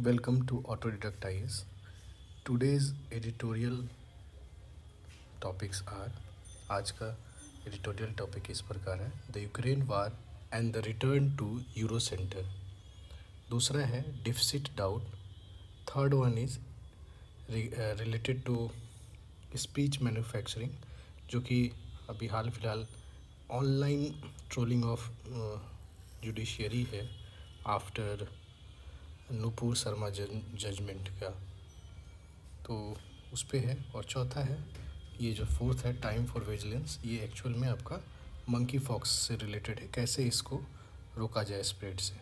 Welcome to Autodidact IS. Today's editorial topics are आज का editorial topic इस प्रकार है the Ukraine war and the return to euro centre. दूसरा है deficit doubt. Third one is related to speech manufacturing, जो कि अभी हाल फिलहाल ऑनलाइन ट्रोलिंग ऑफ जुडिशियरी है आफ्टर नुपुर शर्मा जजमेंट का, तो उस पे है। और चौथा है ये जो फोर्थ है टाइम फॉर विजिलेंस, ये एक्चुअल में आपका मंकी फॉक्स से रिलेटेड है, कैसे इसको रोका जाए स्प्रेड से।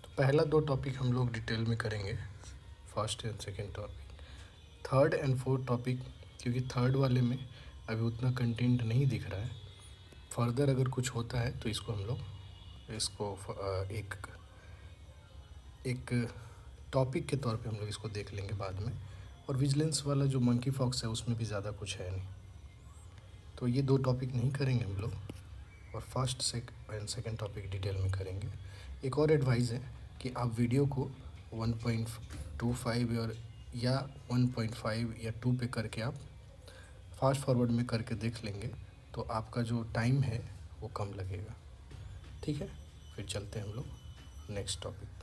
तो पहला दो टॉपिक हम लोग डिटेल में करेंगे, first and second topic. Third and fourth topic, क्योंकि थर्ड वाले में अभी उतना कंटेंट नहीं दिख रहा है, फर्दर अगर कुछ होता है तो इसको हम लोग इसको एक टॉपिक के तौर पे हम लोग इसको देख लेंगे बाद में। और विजिलेंस वाला जो मंकी फॉक्स है उसमें भी ज़्यादा कुछ है नहीं, तो ये दो टॉपिक नहीं करेंगे हम लोग, और first and second topic detail में करेंगे। एक और एडवाइस है कि आप वीडियो को 1.25 या 1.5 या 2 पे करके आप फास्ट फॉरवर्ड में करके देख लेंगे, तो आपका जो टाइम है वो कम लगेगा। ठीक है, फिर चलते हैं हम लोग नेक्स्ट टॉपिक पे।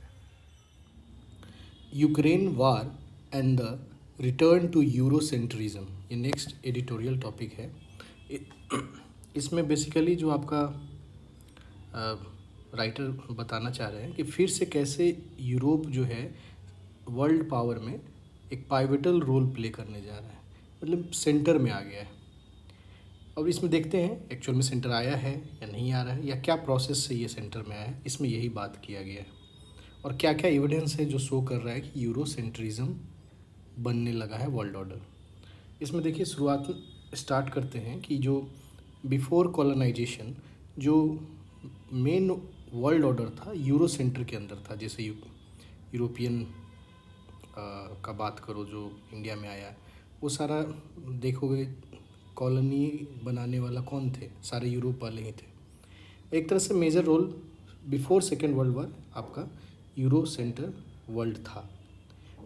Ukraine war and the return to eurocentrism, ये नेक्स्ट एडिटोरियल टॉपिक है। इसमें बेसिकली जो आपका राइटर बताना चाह रहे हैं कि फिर से कैसे यूरोप जो है वर्ल्ड पावर में एक पाइवटल रोल प्ले करने जा रहा है, मतलब सेंटर में आ गया है। अब इसमें देखते हैं एक्चुअल में सेंटर आया है या नहीं आ रहा है, या क्या प्रोसेस से ये सेंटर में आया है, इसमें यही बात किया गया है। और क्या क्या एविडेंस है जो शो कर रहा है कि यूरोसेंट्रिज्म बनने लगा है वर्ल्ड ऑर्डर। इसमें देखिए शुरुआत स्टार्ट करते हैं कि जो बिफोर कॉलोनाइजेशन जो मेन वर्ल्ड ऑर्डर था यूरो सेंटर के अंदर था। जैसे यूरोपियन का बात करो जो इंडिया में आया, वो सारा देखोगे कॉलोनी बनाने वाला कौन थे, सारे यूरोप वाले ही थे। एक तरह से major role before second world war आपका यूरो सेंटर वर्ल्ड था।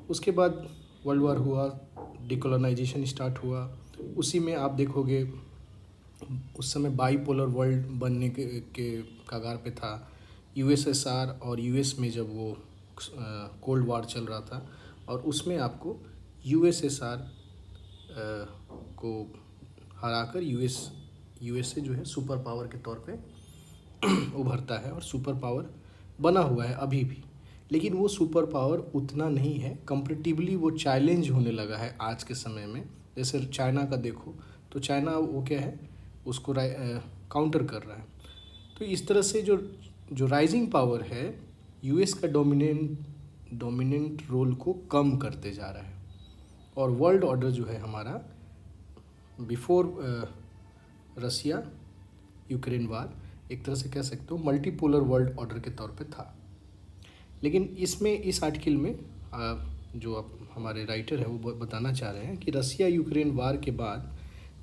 उसके बाद वर्ल्ड वार हुआ, डिकोलोनाइजेशन स्टार्ट हुआ, उसी में आप देखोगे उस समय बाईपोलर वर्ल्ड बनने के कगार पे था। यूएसएसआर और यूएस में जब वो कोल्ड वार चल रहा था, और उसमें आपको यूएसएसआर को हराकर यूएसए जो है सुपर पावर के तौर पे उभरता है और सुपर पावर बना हुआ है अभी भी। लेकिन वो सुपर पावर उतना नहीं है, कंपैरेटिवली वो चैलेंज होने लगा है आज के समय में। जैसे चाइना का देखो, तो चाइना वो क्या है, उसको काउंटर कर रहा है। तो इस तरह से जो राइजिंग पावर है यूएस का डोमिनेंट रोल को कम करते जा रहा है। और वर्ल्ड ऑर्डर जो है हमारा बिफोर रसिया यूक्रेन वार, एक तरह से कह सकते हो मल्टीपोलर वर्ल्ड ऑर्डर के तौर पे था। लेकिन इसमें इस आर्टिकल में जो हमारे राइटर है वो बताना चाह रहे हैं कि रसिया यूक्रेन वार के बाद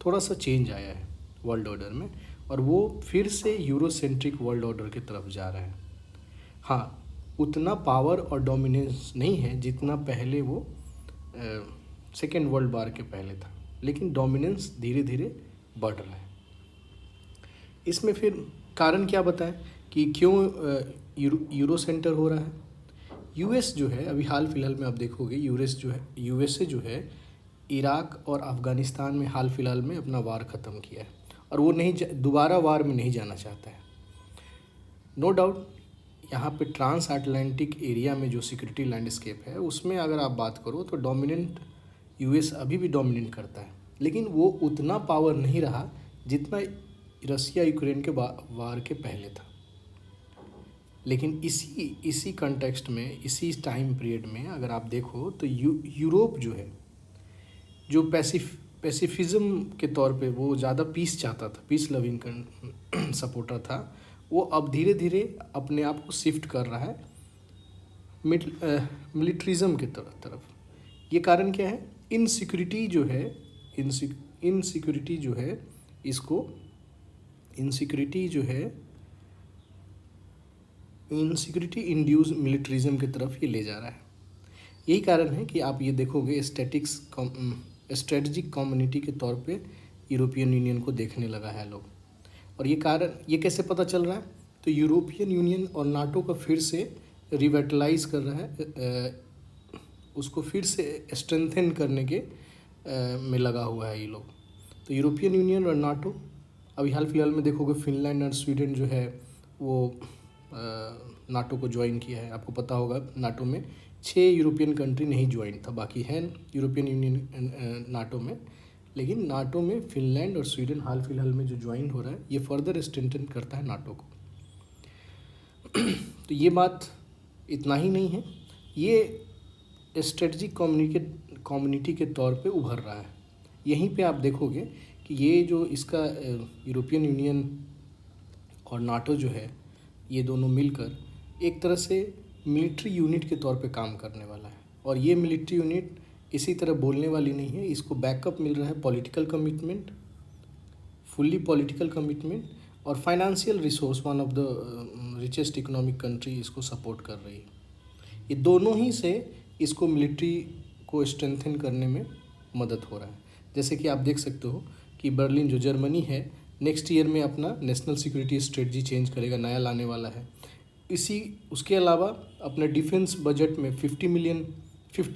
थोड़ा सा चेंज आया है वर्ल्ड ऑर्डर में, और वो फिर से यूरोसेंट्रिक वर्ल्ड ऑर्डर की तरफ जा रहा है। हाँ, उतना पावर और डोमिनेंस नहीं है जितना पहले वो सेकेंड वर्ल्ड वार के पहले था, लेकिन डोमिनेंस धीरे धीरे बढ़ रहा है। इसमें फिर कारण क्या बताएं कि क्यों यूरो सेंटर हो रहा है। यूएस जो है अभी हाल फिलहाल में आप देखोगे यूएसए जो है इराक और अफ़गानिस्तान में हाल फिलहाल में अपना वार ख़त्म किया है, और वो दोबारा वार में नहीं जाना चाहता है। नो डाउट यहाँ पे ट्रांस अटलांटिक एरिया में जो सिक्योरिटी लैंडस्केप है उसमें अगर आप बात करो तो डोमिनेंट यूएस अभी भी डोमिनेट करता है, लेकिन वो उतना पावर नहीं रहा जितना रसिया यूक्रेन के वार के पहले था। लेकिन इसी कॉन्टेक्स्ट में, इसी टाइम पीरियड में अगर आप देखो तो यूरोप जो है, जो पैसिफिज्म के तौर पे वो ज़्यादा पीस चाहता था, पीस लविंग सपोर्टर था, वो अब धीरे धीरे अपने आप को शिफ्ट कर रहा है मिलिट्रिज्म के तरफ। ये कारण क्या है, इनसिक्योरिटी जो है इनसिक्योरिटी इंड्यूस मिलिट्रिज्म की तरफ ये ले जा रहा है। यही कारण है कि आप ये देखोगे स्ट्रेटजिक कम्युनिटी के तौर पे यूरोपियन यूनियन को देखने लगा है लोग। और ये कारण ये कैसे पता चल रहा है? तो यूरोपियन यूनियन और नाटो का फिर से रिवेटलाइज कर रहा है, उसको फिर से स्ट्रेंथन करने के में लगा हुआ है ये लोग। तो यूरोपियन यूनियन और नाटो, अभी हाल फिलहाल में देखोगे फिनलैंड और स्वीडन जो है वो नाटो को ज्वाइन किया है। आपको पता होगा नाटो में 6 यूरोपियन कंट्री नहीं ज्वाइन था, बाकी हैं यूरोपियन यूनियन नाटो में। लेकिन नाटो में फिनलैंड और स्वीडन हाल फिलहाल में जो ज्वाइन हो रहा है, ये फर्दर स्ट्रेंथन करता है नाटो को। तो ये बात इतना ही नहीं है, ये स्ट्रेटजिक कम्युनिटी के तौर पे उभर रहा है। यहीं पे आप देखोगे कि ये जो इसका यूरोपियन यूनियन और नाटो जो है, ये दोनों मिलकर एक तरह से मिलिट्री यूनिट के तौर पे काम करने वाला है। और ये मिलिट्री यूनिट इसी तरह बोलने वाली नहीं है, इसको बैकअप मिल रहा है political commitment, fully political commitment और financial resource. One of the richest economic country इसको सपोर्ट कर रही है। ये दोनों ही से इसको मिलिट्री को स्ट्रेंथन करने में मदद हो रहा है। जैसे कि आप देख सकते हो कि बर्लिन जो जर्मनी है, नेक्स्ट ईयर में अपना नेशनल सिक्योरिटी स्ट्रेटजी चेंज करेगा, नया लाने वाला है। उसके अलावा अपने डिफेंस बजट में 50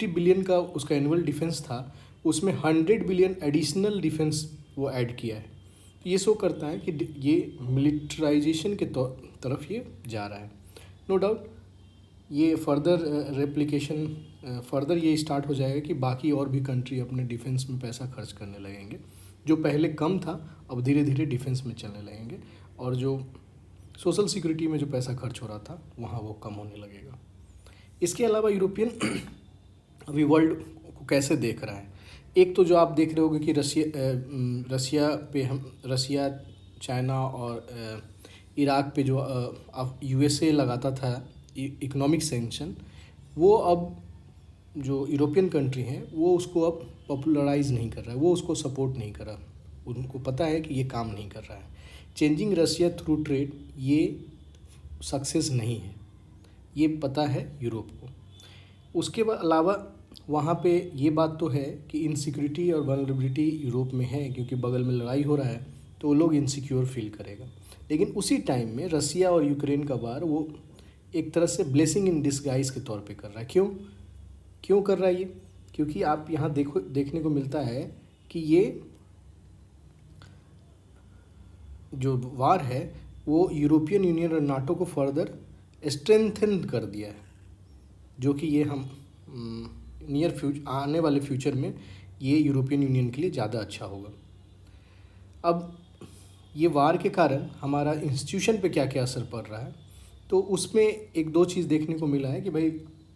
बिलियन का उसका एनुअल डिफेंस था, उसमें 100 बिलियन एडिशनल डिफेंस वो ऐड किया है। तो ये शो करता है कि ये मिलिट्राइजेशन के तरफ ये जा रहा है। नो डाउट ये फर्दर ये स्टार्ट हो जाएगा कि बाकी और भी कंट्री अपने डिफेंस में पैसा खर्च करने लगेंगे। जो पहले कम था अब धीरे धीरे डिफेंस में चलने लगेंगे, और जो सोशल सिक्योरिटी में जो पैसा खर्च हो रहा था वहाँ वो कम होने लगेगा। इसके अलावा यूरोपियन अभी वर्ल्ड को कैसे देख रहा है? एक तो जो आप देख रहे होगे कि रसिया चाइना और इराक पे जो यूएसए लगाता था इकोनॉमिक सैंक्शन, वो अब जो यूरोपियन कंट्री हैं वो उसको अब पॉपुलराइज नहीं कर रहा है, वो उसको सपोर्ट नहीं कर रहा। उनको पता है कि ये काम नहीं कर रहा है। चेंजिंग रसिया थ्रू ट्रेड ये सक्सेस नहीं है, ये पता है यूरोप को। उसके अलावा वहाँ पे ये बात तो है कि इनसिक्योरिटी और वल्नरेबिलिटी यूरोप में है, क्योंकि बगल में लड़ाई हो रहा है तो वो लोग इनसिक्योर फील करेगा। लेकिन उसी टाइम में रसिया और यूक्रेन का वार वो एक तरह से ब्लेसिंग इन डिस्गाइज के तौर पे कर रहा है। क्यों कर रहा है ये? क्योंकि आप यहाँ देखने को मिलता है कि ये जो वार है वो यूरोपियन यूनियन और नाटो को फर्दर स्ट्रेंथन कर दिया है, जो कि ये हम आने वाले फ्यूचर में ये यूरोपियन यूनियन के लिए ज़्यादा अच्छा होगा। अब ये वार के कारण हमारा इंस्टीट्यूशन पे क्या क्या असर पड़ रहा है, तो उसमें एक दो चीज़ देखने को मिला है कि भाई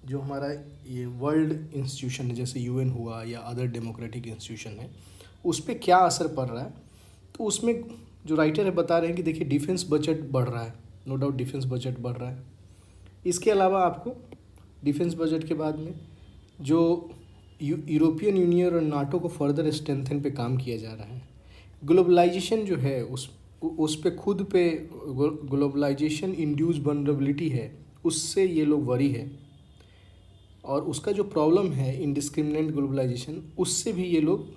जो हमारा ये वर्ल्ड इंस्टीट्यूशन है, जैसे यूएन हुआ या अदर डेमोक्रेटिक इंस्टीट्यूशन है, उस पर क्या असर पड़ रहा है। तो उसमें जो राइटर है बता रहे हैं कि देखिए डिफेंस बजट बढ़ रहा है, नो डाउट डिफेंस बजट बढ़ रहा है। इसके अलावा आपको डिफेंस बजट के बाद में जो यूरोपियन यूनियन और नाटो को फर्दर स्ट्रेंथन पे काम किया जा रहा है। ग्लोबलाइजेशन जो है उस पे खुद पे ग्लोबलाइजेशन इंड्यूस वल्नरेबिलिटी है, उससे ये लोग वरी है। और उसका जो प्रॉब्लम है इनडिस्क्रिमिनेट ग्लोबलाइजेशन, उससे भी ये लोग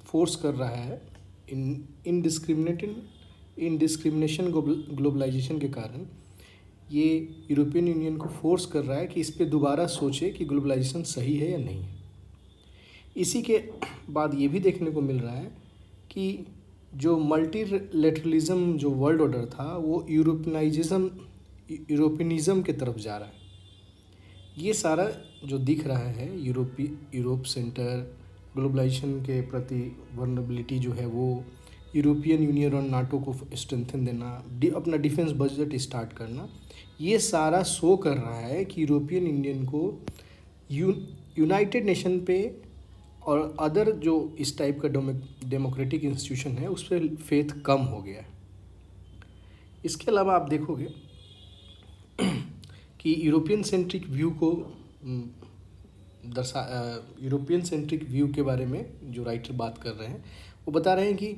फोर्स कर रहा है। इनडिस्क्रिमिनेशन ग्लोबलाइजेशन के कारण ये यूरोपियन यूनियन को फोर्स कर रहा है कि इस पे दोबारा सोचे कि ग्लोबलाइजेशन सही है या नहीं है। इसी के बाद ये भी देखने को मिल रहा है कि जो मल्टीलेटरलिज्म जो वर्ल्ड ऑर्डर था वो यूरोपियनिज्म के तरफ जा रहा है। ये सारा जो दिख रहा है यूरोप सेंटर ग्लोबलाइजेशन के प्रति वल्नरेबिलिटी जो है वो, यूरोपियन यूनियन और नाटो को स्ट्रेंथन देना, अपना डिफेंस बजट स्टार्ट करना, ये सारा शो कर रहा है कि यूरोपियन यूनियन को यूनाइटेड नेशन पे और अदर जो इस टाइप का डेमोक्रेटिक इंस्टीट्यूशन है उस पर फेथ कम हो गया है। इसके अलावा आप देखोगे कि यूरोपियन सेंट्रिक व्यू के बारे में जो राइटर बात कर रहे हैं वो बता रहे हैं कि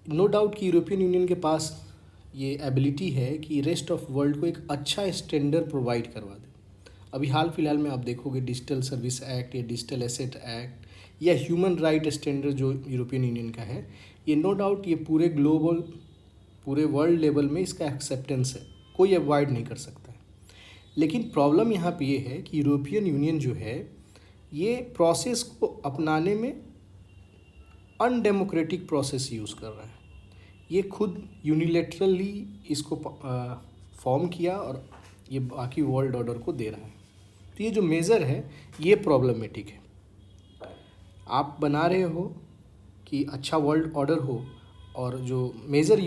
नो डाउट कि यूरोपियन यूनियन के पास ये एबिलिटी है कि रेस्ट ऑफ वर्ल्ड को एक अच्छा स्टैंडर्ड प्रोवाइड करवा दे। अभी हाल फिलहाल में आप देखोगे डिजिटल सर्विस एक्ट या डिजिटल एसेट एक्ट या ह्यूमन राइट स्टैंडर्ड जो यूरोपियन यूनियन का है, ये नो डाउट ये पूरे ग्लोबल, पूरे वर्ल्ड लेवल में इसका एक्सेप्टेंस है, कोई अवॉइड नहीं कर सकता है। लेकिन प्रॉब्लम यहाँ पे ये है कि यूरोपियन यूनियन जो है ये प्रोसेस को अपनाने में अनडेमोक्रेटिक प्रोसेस यूज़ कर रहा है। ये खुद यूनिलेटरली इसको फॉर्म किया और ये बाकी वर्ल्ड ऑर्डर को दे रहा है। तो ये जो मेज़र है ये प्रॉब्लमेटिक है। आप बना रहे हो कि अच्छा वर्ल्ड ऑर्डर हो और जो मेज़र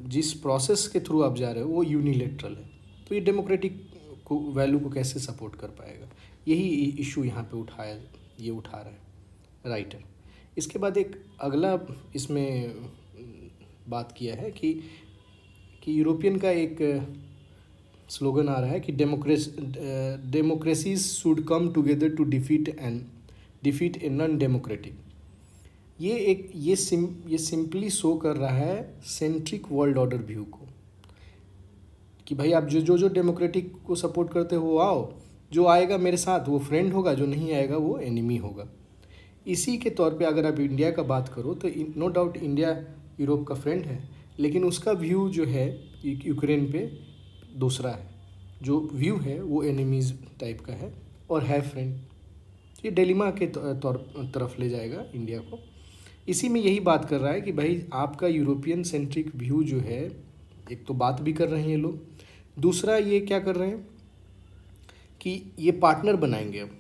जिस प्रोसेस के थ्रू आप जा रहे हो वो यूनिलेटरल है, तो ये डेमोक्रेटिक को वैल्यू को कैसे सपोर्ट कर पाएगा? यही इशू यहाँ पे उठा रहा है राइटर। इसके बाद एक अगला इसमें बात किया है कि यूरोपियन का एक स्लोगन आ रहा है कि democracies should come together to defeat a non democratic. ये सिंपली शो कर रहा है सेंट्रिक वर्ल्ड ऑर्डर व्यू को कि भाई आप जो डेमोक्रेटिक को सपोर्ट करते हो आओ, जो आएगा मेरे साथ वो फ्रेंड होगा, जो नहीं आएगा वो एनिमी होगा। इसी के तौर पे अगर आप इंडिया का बात करो तो नो डाउट इंडिया यूरोप का फ्रेंड है, लेकिन उसका व्यू जो है यूक्रेन पे दूसरा है, जो व्यू है वो एनिमीज़ टाइप का है और है फ्रेंड। ये डिलेमा के तरफ ले जाएगा इंडिया को। इसी में यही बात कर रहा है कि भाई आपका यूरोपियन सेंट्रिक व्यू जो है, एक तो बात भी कर रहे हैं ये लोग, दूसरा ये क्या कर रहे हैं कि ये पार्टनर बनाएंगे, अब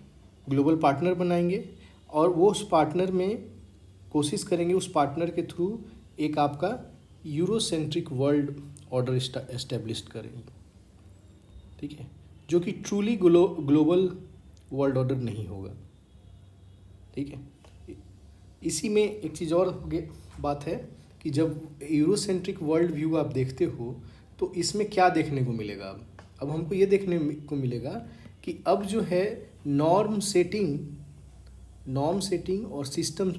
ग्लोबल पार्टनर बनाएंगे और वो उस पार्टनर में कोशिश करेंगे, उस पार्टनर के थ्रू एक आपका यूरोसेंट्रिक वर्ल्ड ऑर्डर एस्टेब्लिश करेंगे, ठीक है, जो कि ट्रूली ग्लोबल वर्ल्ड ऑर्डर नहीं होगा, ठीक है। इसी में एक चीज़ और बात है कि जब यूरोसेंट्रिक वर्ल्ड व्यू आप देखते हो तो इसमें क्या देखने को मिलेगा? अब हमको ये देखने को मिलेगा कि अब जो है नॉर्म सेटिंग और सिस्टम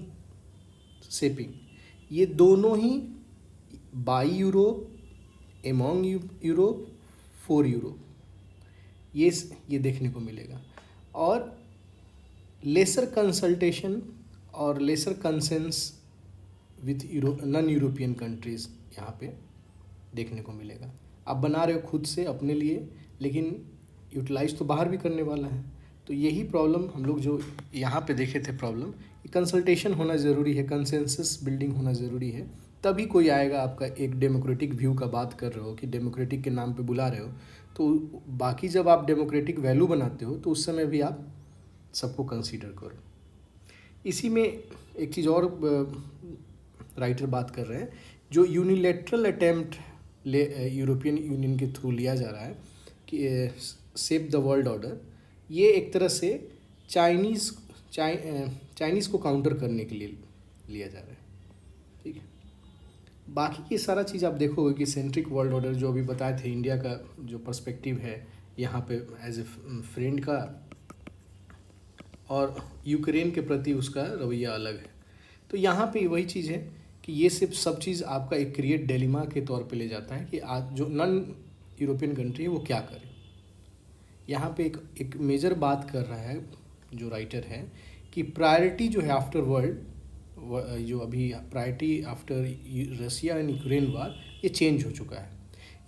शेपिंग, ये दोनों ही by Europe, among Europe, for Europe, ये देखने को मिलेगा। और लेसर कंसल्टेशन और lesser consensus with non European countries यहाँ पे देखने को मिलेगा। आप बना रहे हो खुद से अपने लिए, लेकिन यूटिलाइज तो बाहर भी करने वाला है। तो यही प्रॉब्लम हम लोग जो यहाँ पे देखे थे प्रॉब्लम, कंसल्टेशन होना ज़रूरी है, कंसेंसस बिल्डिंग होना ज़रूरी है, तभी कोई आएगा। आपका एक डेमोक्रेटिक व्यू का बात कर रहे हो कि डेमोक्रेटिक के नाम पे बुला रहे हो, तो बाकी जब आप डेमोक्रेटिक वैल्यू बनाते हो तो उस समय भी आप सबको कंसीडर करो। इसी में एक चीज़ और राइटर बात कर रहे हैं, जो यूनिलेटरल अटेम्प्ट यूरोपियन यूनियन के थ्रू लिया जा रहा है कि सेव द वर्ल्ड ऑर्डर, ये एक तरह से चाइनीज़ को काउंटर करने के लिए लिया जा रहा है, ठीक है। बाकी की सारा चीज़ आप देखोगे कि सेंट्रिक वर्ल्ड ऑर्डर जो अभी बताए थे, इंडिया का जो पर्सपेक्टिव है यहाँ पे एज ए फ्रेंड का, और यूक्रेन के प्रति उसका रवैया अलग है। तो यहाँ पे वही चीज़ है कि ये सिर्फ सब चीज़ आपका एक क्रिएट डिलेमा के तौर पे ले जाता है कि आज जो नॉन यूरोपियन कंट्री है वो क्या करे। यहाँ पे एक मेजर बात कर रहा है जो राइटर है कि प्रायोरिटी जो है आफ्टर वर्ल्ड, जो अभी priority after Russia and Ukraine war, ये चेंज हो चुका है।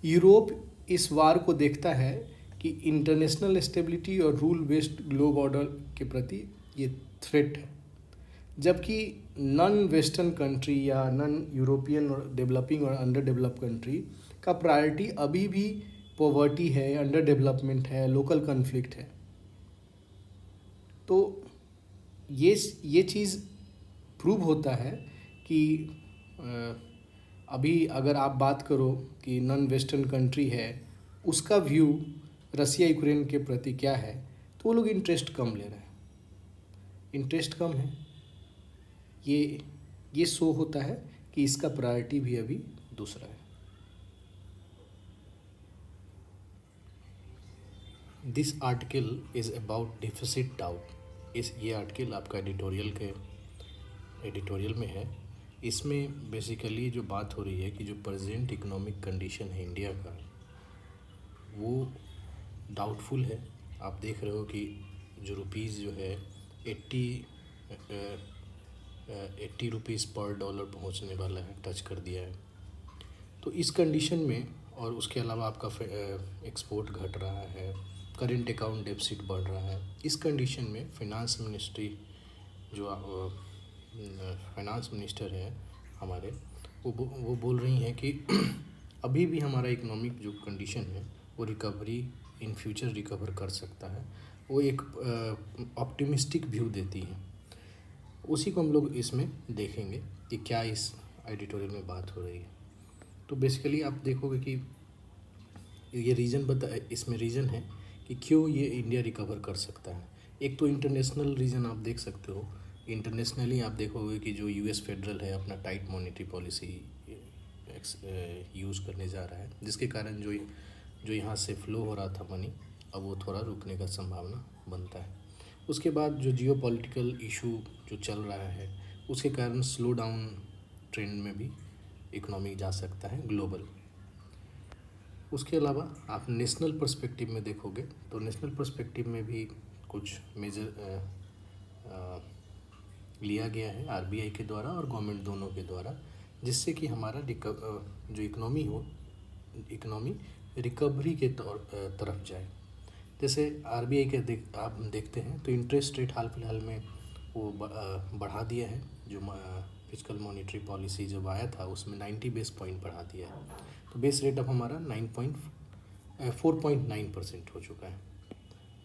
यूरोप इस वार को देखता है कि इंटरनेशनल स्टेबिलिटी और रूल बेस्ड ग्लोब ऑर्डर के प्रति ये थ्रेट है, जबकि नॉन वेस्टर्न कंट्री या नॉन यूरोपियन और डेवलपिंग और अंडर डेवलप कंट्री का प्रायोरिटी अभी भी पॉवर्टी है, अंडर डेवलपमेंट है, लोकल कन्फ्लिक्ट है। तो ये चीज़ प्रूव होता है कि अभी अगर आप बात करो कि नॉन वेस्टर्न कंट्री है, उसका व्यू रसिया यूक्रेन के प्रति क्या है, तो वो लोग इंटरेस्ट कम ले रहे हैं, इंटरेस्ट कम है। ये शो होता है कि इसका प्रायोरिटी भी अभी दूसरा है। This article is about deficit doubt. ये आर्टिकल आपका एडिटोरियल में है। इसमें बेसिकली जो बात हो रही है कि जो प्रेजेंट इकोनॉमिक कंडीशन है इंडिया का, वो डाउटफुल है। आप देख रहे हो कि जो रुपीज़ जो है 80 ₹80 पर डॉलर पहुंचने वाला है, टच कर दिया है। तो इस कंडीशन में और उसके अलावा आपका एक्सपोर्ट घट रहा है, करेंट अकाउंट डेफिसिट बढ़ रहा है। इस कंडीशन में फाइनेंस मिनिस्ट्री जो फाइनेंस मिनिस्टर है हमारे, वो बोल रही हैं कि अभी भी हमारा इकोनॉमिक जो कंडीशन है वो रिकवरी इन फ्यूचर रिकवर कर सकता है। वो एक ऑप्टिमिस्टिक व्यू देती है। उसी को हम लोग इसमें देखेंगे कि क्या इस एडिटोरियल में बात हो रही है। तो बेसिकली आप देखोगे कि ये इसमें रीज़न है कि क्यों ये इंडिया रिकवर कर सकता है। एक तो इंटरनेशनल रीज़न आप देख सकते हो। इंटरनेशनली आप देखोगे कि जो यूएस फेडरल है अपना टाइट मॉनेटरी पॉलिसी यूज़ करने जा रहा है, जिसके कारण जो यहाँ से फ्लो हो रहा था मनी, अब वो थोड़ा रुकने का संभावना बनता है। उसके बाद जो जियोपॉलिटिकल इशू जो चल रहा है उसके कारण स्लो डाउन ट्रेंड में भी इकोनॉमी जा सकता है ग्लोबल। उसके अलावा आप नेशनल पर्सपेक्टिव में देखोगे तो नेशनल पर्सपेक्टिव में भी कुछ मेजर लिया गया है आरबीआई के द्वारा और गवर्नमेंट दोनों के द्वारा, जिससे कि हमारा जो इकोनॉमी रिकवरी के तरफ जाए। जैसे आरबीआई के आप देखते हैं तो इंटरेस्ट रेट हाल फिलहाल में वो बढ़ा दिया है। जो फिजिकल मॉनेटरी पॉलिसी जब आया था उसमें 90 बेस पॉइंट बढ़ा दिया है। तो बेस रेट अब हमारा 4.9% हो चुका है।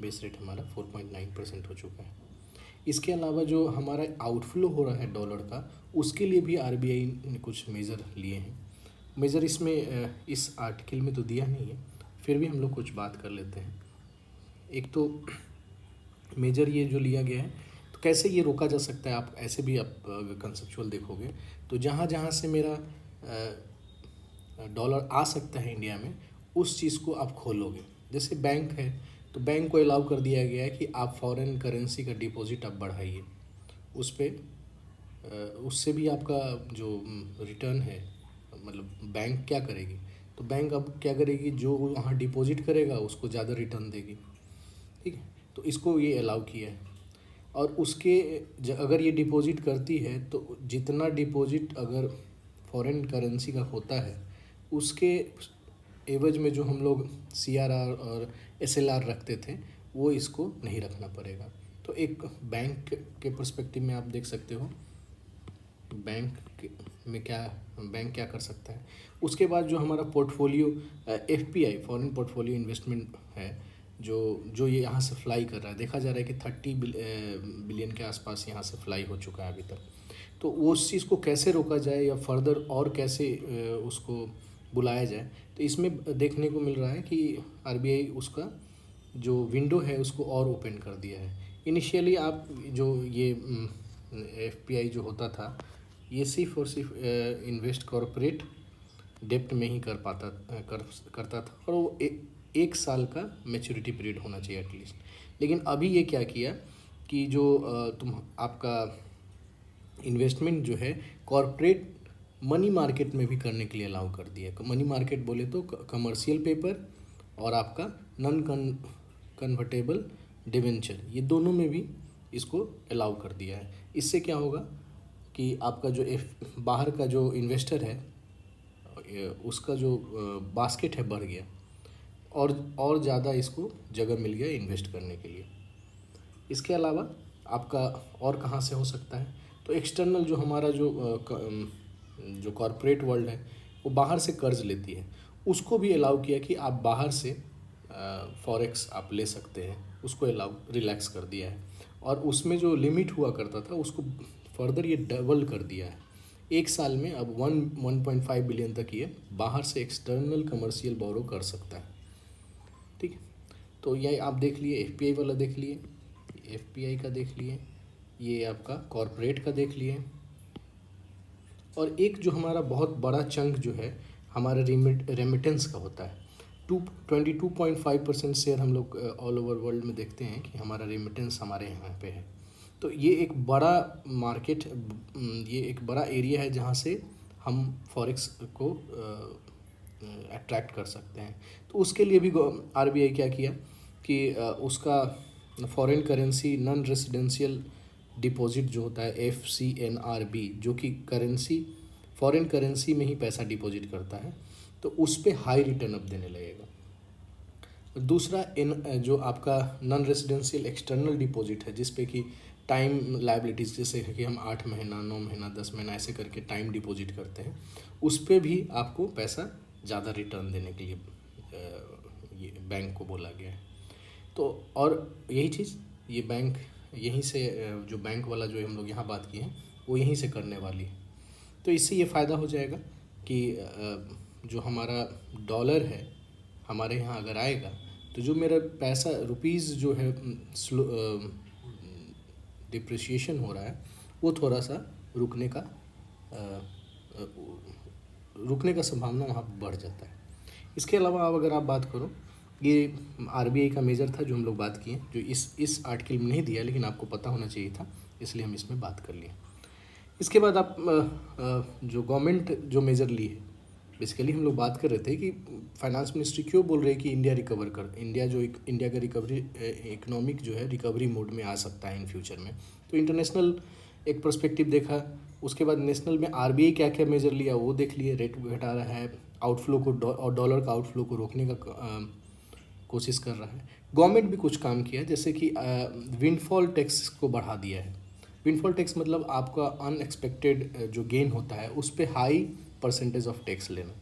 बेस रेट हमारा 4.9% हो चुका है। इसके अलावा जो हमारा आउटफ्लो हो रहा है डॉलर का, उसके लिए भी आरबीआई ने कुछ मेज़र लिए हैं। मेज़र इसमें इस आर्टिकल में तो दिया नहीं है, फिर भी हम लोग कुछ बात कर लेते हैं। एक तो मेजर ये जो लिया गया है, तो कैसे ये रोका जा सकता है। आप ऐसे भी आप कंसेप्चुअल देखोगे तो जहाँ जहाँ से मेरा डॉलर आ सकता है इंडिया में, उस चीज़ को आप खोलोगे। जैसे बैंक है तो बैंक को अलाउ कर दिया गया है कि आप फॉरेन करेंसी का डिपॉजिट आप बढ़ाइए, उस पर उससे भी आपका जो रिटर्न है, मतलब बैंक क्या करेगी, तो बैंक अब क्या करेगी, जो वहाँ डिपॉजिट करेगा उसको ज़्यादा रिटर्न देगी। ठीक है, तो इसको ये अलाउ किया है। और उसके अगर ये डिपॉजिट करती है तो जितना डिपॉजिट अगर फॉरेन करेंसी का होता है उसके एवज में जो हम लोग सीआरआर और एसएलआर रखते थे वो इसको नहीं रखना पड़ेगा। तो एक बैंक के पर्सपेक्टिव में आप देख सकते हो बैंक क्या कर सकता है। उसके बाद जो हमारा portfolio FPI foreign portfolio investment है, जो ये यहाँ से फ्लाई कर रहा है, देखा जा रहा है कि 30 बिलियन के आसपास यहाँ से फ्लाई हो चुका है अभी तक। तो वो उस चीज़ को कैसे रोका जाए या फर्दर और कैसे उसको बुलाया जाए, तो इसमें देखने को मिल रहा है कि आरबीआई उसका जो विंडो है उसको और ओपन कर दिया है। इनिशियली आप जो ये एफपीआई जो होता था ये सिर्फ और सिर्फ इन्वेस्ट कॉरपोरेट डेप्ट में ही करता था और वो एक साल का मैच्योरिटी पीरियड होना चाहिए एटलीस्ट। लेकिन अभी ये क्या किया कि जो आपका इन्वेस्टमेंट जो है कॉरपोरेट मनी मार्केट में भी करने के लिए अलाउ कर दिया। मनी मार्केट बोले तो कमर्शियल पेपर और आपका नॉन कन्वर्टेबल डिवेंचर, ये दोनों में भी इसको अलाउ कर दिया है। इससे क्या होगा कि आपका जो बाहर का जो इन्वेस्टर है उसका जो बास्केट है बढ़ गया और ज़्यादा इसको जगह मिल गया इन्वेस्ट करने के लिए। इसके अलावा आपका और कहाँ से हो सकता है, तो एक्सटर्नल जो हमारा जो कॉरपोरेट वर्ल्ड है वो बाहर से कर्ज लेती है, उसको भी अलाउ किया कि आप बाहर से फॉरेक्स आप ले सकते हैं, उसको अलाउ रिलैक्स कर दिया है। और उसमें जो लिमिट हुआ करता था उसको फर्दर ये डबल कर दिया है। एक साल में अब 1.5 बिलियन तक ये बाहर से एक्सटर्नल कमर्शियल बोरो कर सकता है। ठीक है, तो ये आप देख लिए, एफपीआई वाला देख लिए, एफपीआई का देख लिए, ये आपका कॉरपोरेट का देख लिए। और एक जो हमारा बहुत बड़ा चंक जो है हमारा रेमिटेंस का होता है। 22.5% शेयर हम लोग ऑल ओवर वर्ल्ड में देखते हैं कि हमारा रेमिटेंस हमारे यहाँ पे है। तो ये एक बड़ा मार्केट, ये एक बड़ा एरिया है जहाँ से हम फॉरेक्स को अट्रैक्ट कर सकते हैं। तो उसके लिए भी आरबीआई क्या किया कि उसका foreign currency non residential deposit जो होता है FCNRB, जो कि करेंसी फॉरेन करेंसी में ही पैसा डिपॉजिट करता है, तो उस पे हाई रिटर्न अब देने लगेगा। दूसरा इन जो आपका नॉन रेसिडेंशियल एक्सटर्नल डिपॉजिट है, जिस पे कि टाइम लायबिलिटीज़, जैसे कि हम 8 महीना 9 महीना 10 महीना ऐसे करके टाइम डिपॉजिट करते हैं, उस पे भी आपको पैसा ज़्यादा रिटर्न देने के लिए ये बैंक को बोला गया है। तो और यही चीज़ ये बैंक यहीं से जो बैंक वाला जो हम लोग यहाँ बात किए हैं वो यहीं से करने वाली है। तो इससे ये फ़ायदा हो जाएगा कि जो हमारा डॉलर है हमारे यहाँ अगर आएगा, तो जो मेरा पैसा रुपीज़ जो है डिप्रिसिएशन हो रहा है वो थोड़ा सा रुकने का संभावना वहाँ बढ़ जाता है। इसके अलावा अब अगर आप बात करो, ये RBI का मेजर था जो हम लोग बात किए, जो इस आर्टिकल में नहीं दिया, लेकिन आपको पता होना चाहिए था, इसलिए हम इसमें बात कर लिए। इसके बाद आप जो गवर्नमेंट जो मेजर ली है, बेसिकली हम लोग बात कर रहे थे कि फाइनेंस मिनिस्ट्री क्यों बोल रही है कि इंडिया का रिकवरी इकोनॉमिक जो है रिकवरी मोड में आ सकता है इन फ्यूचर में। तो इंटरनेशनल एक पर्सपेक्टिव देखा, उसके बाद नेशनल में RBI क्या क्या मेजर लिया वो देख लिए। रेट घटा रहा है, आउटफ्लो को और डॉलर का आउटफ्लो को रोकने का कोशिश कर रहा है। गवर्नमेंट भी कुछ काम किया, जैसे कि विंडफॉल टैक्स को बढ़ा दिया है। विंडफॉल टैक्स मतलब आपका अनएक्सपेक्टेड जो गेन होता है उस पर हाई परसेंटेज ऑफ टैक्स लेना।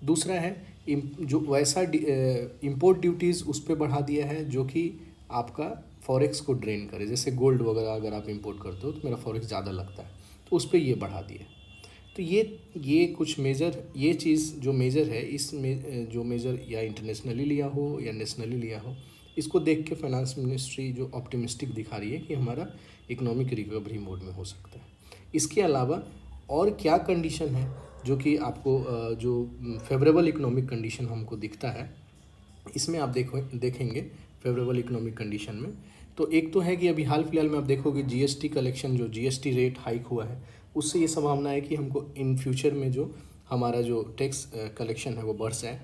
दूसरा है जो वैसा इंपोर्ट ड्यूटीज़ उस पर बढ़ा दिया है जो कि आपका फॉरेक्स को ड्रेन करे। जैसे गोल्ड वगैरह अगर आप इंपोर्ट करते हो तो मेरा फॉरेक्स ज़्यादा लगता है, तो उस पर ये बढ़ा दिया। तो ये कुछ मेजर, ये चीज़ जो मेजर है, इसमें जो मेजर या इंटरनेशनली लिया हो या नेशनली लिया हो, इसको देख के फाइनेंस मिनिस्ट्री जो ऑप्टिमिस्टिक दिखा रही है कि हमारा इकोनॉमिक रिकवरी मोड में हो सकता है। इसके अलावा और क्या कंडीशन है जो कि आपको जो फेवरेबल इकोनॉमिक कंडीशन हमको दिखता है, इसमें आप देखेंगे फेवरेबल इकोनॉमिक कंडीशन में, तो एक तो है कि अभी हाल फिलहाल में आप देखोगे GST कलेक्शन, जो GST रेट हाइक हुआ है, उससे ये संभावना है कि हमको इन फ्यूचर में जो हमारा जो टैक्स कलेक्शन है वो बढ़ जाए।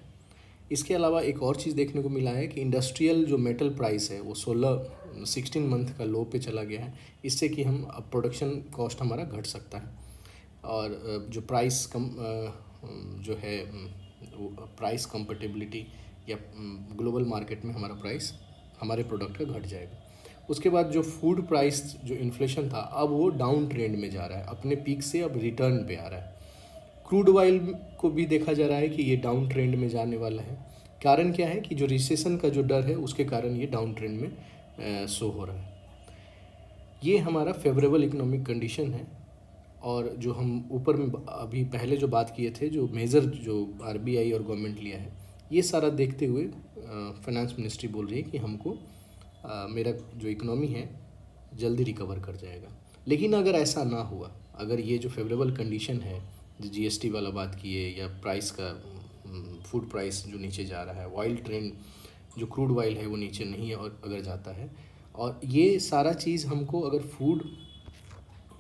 इसके अलावा एक और चीज़ देखने को मिला है कि इंडस्ट्रियल जो मेटल प्राइस है वो 16 मंथ का लो पे चला गया है, इससे कि हम अब प्रोडक्शन कॉस्ट हमारा घट सकता है और जो प्राइस जो है प्राइस कंपेटिबिलिटी या ग्लोबल मार्केट में हमारा प्राइस हमारे प्रोडक्ट का घट जाएगा। उसके बाद जो फूड प्राइस जो इन्फ्लेशन था अब वो डाउन ट्रेंड में जा रहा है, अपने पीक से अब रिटर्न पे आ रहा है। क्रूड ऑयल को भी देखा जा रहा है कि ये डाउन ट्रेंड में जाने वाला है। कारण क्या है कि जो रिसेशन का जो डर है उसके कारण ये डाउन ट्रेंड में शो हो रहा है। ये हमारा फेवरेबल इकोनॉमिक कंडीशन है। और जो हम ऊपर में अभी पहले जो बात किए थे, जो मेजर जो RBI और गवर्नमेंट लिया है, ये सारा देखते हुए फाइनेंस मिनिस्ट्री बोल रही है कि हमको मेरा जो इकोनॉमी है जल्दी रिकवर कर जाएगा। लेकिन अगर ऐसा ना हुआ, अगर ये जो फेवरेबल कंडीशन है जो GST वाला बात किए या प्राइस का फूड प्राइस जो नीचे जा रहा है, ऑयल ट्रेंड जो क्रूड ऑयल है वो नीचे नहीं है और अगर जाता है, और ये सारा चीज़ हमको अगर फूड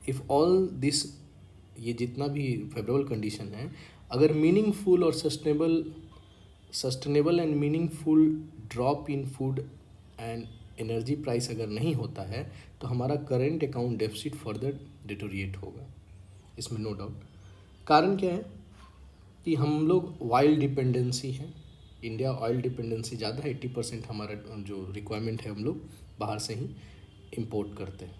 इफ़ ऑल दिस, ये जितना भी फेवरेबल कंडीशन है, अगर मीनिंगफुल और sustainable and meaningful drop in food and energy price अगर नहीं होता है तो हमारा current account deficit further deteriorate होगा, इसमें नो डाउट। कारण क्या है कि हम लोग ऑयल डिपेंडेंसी है, इंडिया ऑयल डिपेंडेंसी ज़्यादा है। 80% हमारा जो रिक्वायरमेंट है हम लोग बाहर से ही इंपोर्ट करते हैं।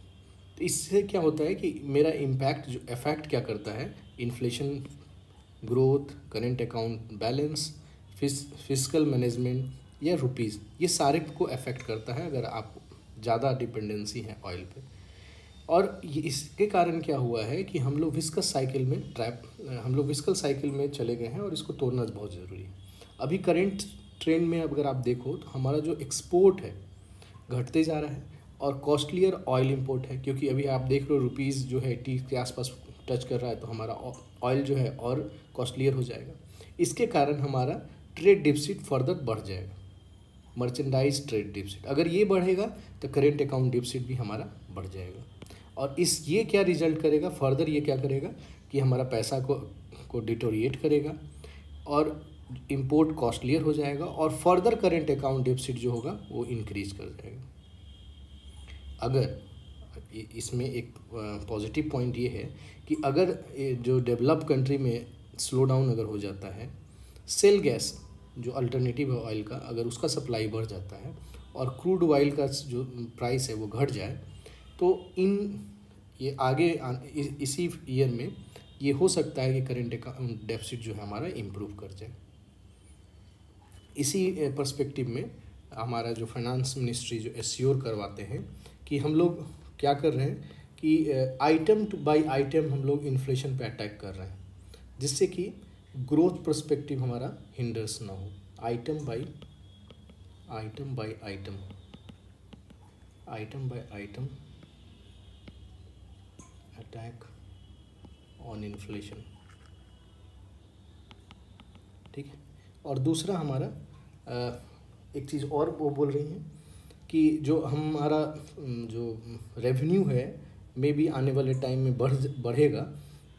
तो इससे क्या होता है कि मेरा इम्पैक्ट जो इफेक्ट क्या करता है, inflation, growth, current account balance, fiscal management या रुपीज़, ये सारे को अफेक्ट करता है अगर आप ज़्यादा डिपेंडेंसी है ऑयल पे। और ये इसके कारण क्या हुआ है कि हम लोग विस्कल साइकिल में चले गए हैं और इसको तोड़ना बहुत ज़रूरी है। अभी करेंट ट्रेंड में अगर आप देखो तो हमारा जो एक्सपोर्ट है घटते जा रहा है और कॉस्टलियर ऑयल इंपोर्ट है, क्योंकि अभी आप देख रहे हो रुपीज़ जो है 80 के आसपास टच कर रहा है, तो हमारा ऑयल जो है और कॉस्टलियर हो जाएगा। इसके कारण हमारा ट्रेड डिफिसिट फर्दर बढ़ जाएगा, मर्चेंडाइज ट्रेड डिफिसिट। अगर ये बढ़ेगा तो करेंट अकाउंट डिफिसिट भी हमारा बढ़ जाएगा। और ये क्या रिजल्ट करेगा फर्दर, ये क्या करेगा कि हमारा पैसा को डिटोरिएट करेगा और इंपोर्ट कॉस्टलियर हो जाएगा और फर्दर करेंट अकाउंट डेफिसिट जो होगा वो इंक्रीज कर जाएगा। अगर इसमें एक पॉजिटिव पॉइंट ये है कि अगर जो डेवलप कंट्री में स्लो डाउन अगर हो जाता है, सेल गैस जो अल्टरनेटिव है ऑयल का, अगर उसका सप्लाई बढ़ जाता है और क्रूड ऑयल का जो प्राइस है वो घट जाए, तो ये आगे इसी ईयर में ये हो सकता है कि करेंट अकाउंट डेफिसिट जो है हमारा इम्प्रूव कर जाए। इसी पर्सपेक्टिव में हमारा जो फाइनेंस मिनिस्ट्री जो एश्योर करवाते हैं कि हम लोग क्या कर रहे हैं कि आइटम बाय आइटम हम लोग इन्फ्लेशन पे अटैक कर रहे हैं, जिससे कि ग्रोथ पर्सपेक्टिव हमारा हिंडर्स ना हो। Item by item attack on inflation, ठीक है। और दूसरा हमारा एक चीज़ और वो बोल रही हैं कि जो हमारा जो रेवेन्यू है मे भी आने वाले टाइम में बढ़ेगा,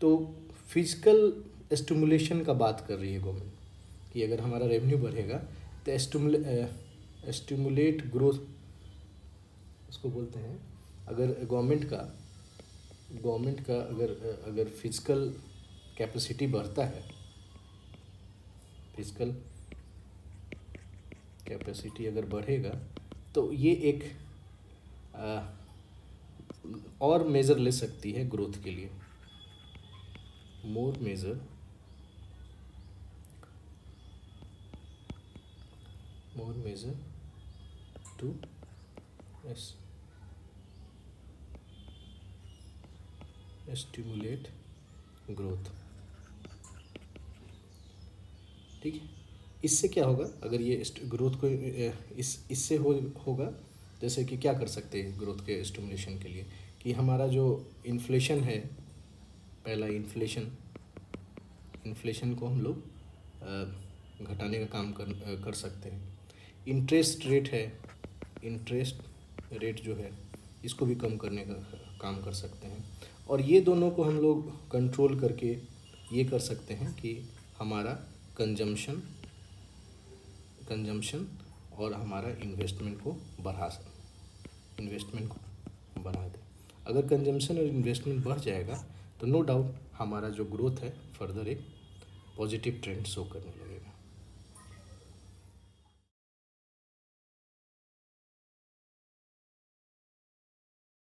तो फिजिकल स्टिमुलेशन का बात कर रही है गवर्नमेंट कि अगर हमारा रेवेन्यू बढ़ेगा तो स्टिमुलेट ग्रोथ उसको बोलते हैं। अगर गवर्नमेंट का अगर फिजिकल कैपेसिटी बढ़ता है, फिजिकल कैपेसिटी अगर बढ़ेगा तो ये एक और मेज़र ले सकती है ग्रोथ के लिए, मोर मेज़र टू स्टिमुलेट ग्रोथ, ठीक है। इससे क्या होगा, अगर ये ग्रोथ को इससे होगा, जैसे कि क्या कर सकते हैं ग्रोथ के स्टिमुलेशन के लिए, कि हमारा जो इन्फ्लेशन है, पहला इन्फ्लेशन को हम लोग घटाने का काम कर सकते हैं। इंटरेस्ट रेट जो है इसको भी कम करने का काम कर सकते हैं। और ये दोनों को हम लोग कंट्रोल करके ये कर सकते हैं कि हमारा कंजम्पशन और हमारा इन्वेस्टमेंट को बढ़ा दें। अगर कंजम्पशन और इन्वेस्टमेंट बढ़ जाएगा तो नो डाउट हमारा जो ग्रोथ है फर्दर एक पॉजिटिव ट्रेंड शो करने लगेगा।